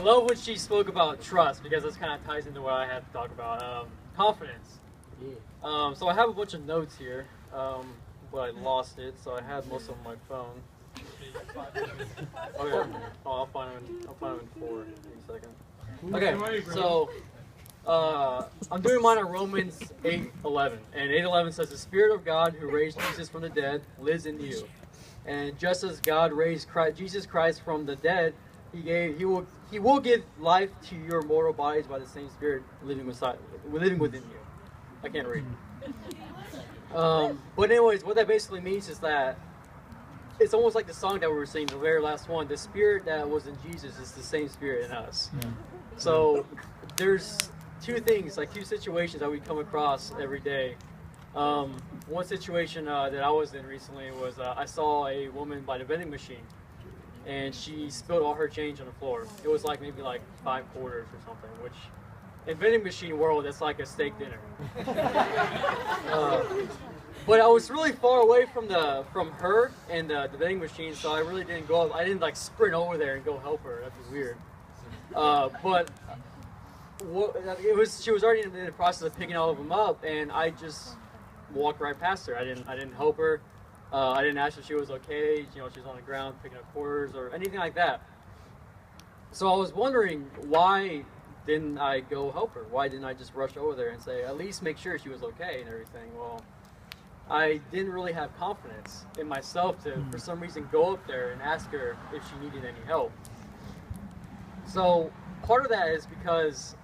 love when she spoke about trust, because this kind of ties into what I had to talk about. Confidence. Yeah. So I have a bunch of notes here, but I lost it, so I had most of them on my phone. Okay. Oh, I'll find them in 4 in a second. Okay, so I'm doing mine on Romans 8:11, and 8:11 says, "The Spirit of God who raised Jesus from the dead lives in you, and just as God raised Jesus Christ from the dead, He will give life to your mortal bodies by the same Spirit living within you." I can't read. But anyways, what that basically means is that it's almost like the song that we were singing, the very last one. The Spirit that was in Jesus is the same Spirit in us. Yeah. So there's two situations that we come across every day. One situation that I was in recently was I saw a woman by the vending machine, and she spilled all her change on the floor. It was like maybe like 5 quarters or something, which in vending machine world, that's like a steak dinner. But I was really far away from her and the vending machine, so I really didn't go up. I didn't like sprint over there and go help her. That'd be weird. But she was already in the process of picking all of them up, and I just walked right past her. I didn't help her. I didn't ask if she was okay. You know, she was on the ground picking up quarters or anything like that. So I was wondering, why didn't I go help her? Why didn't I just rush over there and say, at least make sure she was okay and everything? Well, I didn't really have confidence in myself to, for some reason, go up there and ask her if she needed any help. So part of that is because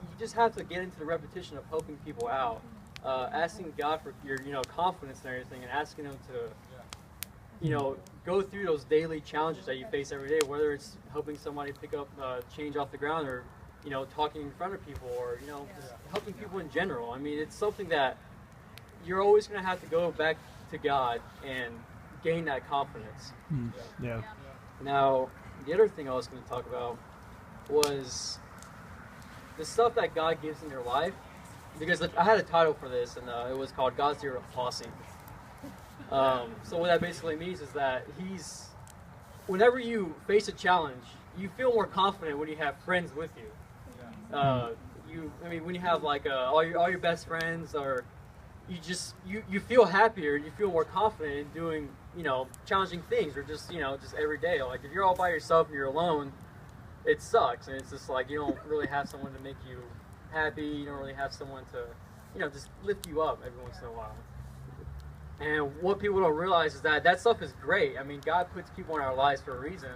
you just have to get into the repetition of helping people out, asking God for your, confidence and everything, and asking Him to, go through those daily challenges that you face every day, whether it's helping somebody pick up change off the ground, or talking in front of people, or just helping people in general. I mean, it's something that you're always going to have to go back to God and gain that confidence. Yeah. Now, the other thing I was going to talk about was the stuff that God gives in your life, because I had a title for this, and it was called God's Your Posse. So what that basically means is that whenever you face a challenge, you feel more confident when you have friends with you. When you have like all your best friends, or you feel happier, you feel more confident in doing challenging things, or just every day. Like if you're all by yourself and you're alone, it sucks, and it's just like you don't really have someone to make you happy. You don't really have someone to just lift you up every once in a while. And what people don't realize is that stuff is great. I mean, God puts people in our lives for a reason,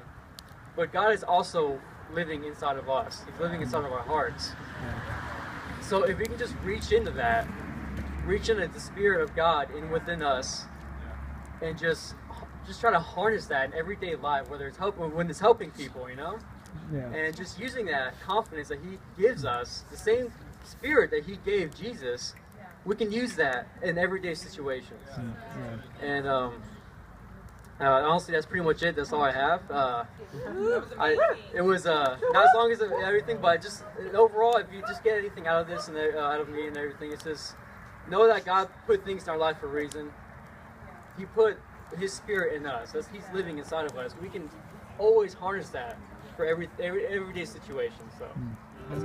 but God is also living inside of us. He's living inside of our hearts. So if we can just reach into the Spirit of God within us, and just try to harness that in everyday life, whether it's when it's helping people, and just using that confidence that He gives us, the same Spirit that He gave Jesus, we can use that in everyday situations. And honestly, that's pretty much it. That's all I have. It was not as long as everything, but just overall, if you just get anything out of this and out of me and everything, it's just know that God put things in our life for a reason. He put His Spirit in us. He's living inside of us. We can always harness that for everyday situations. So. That's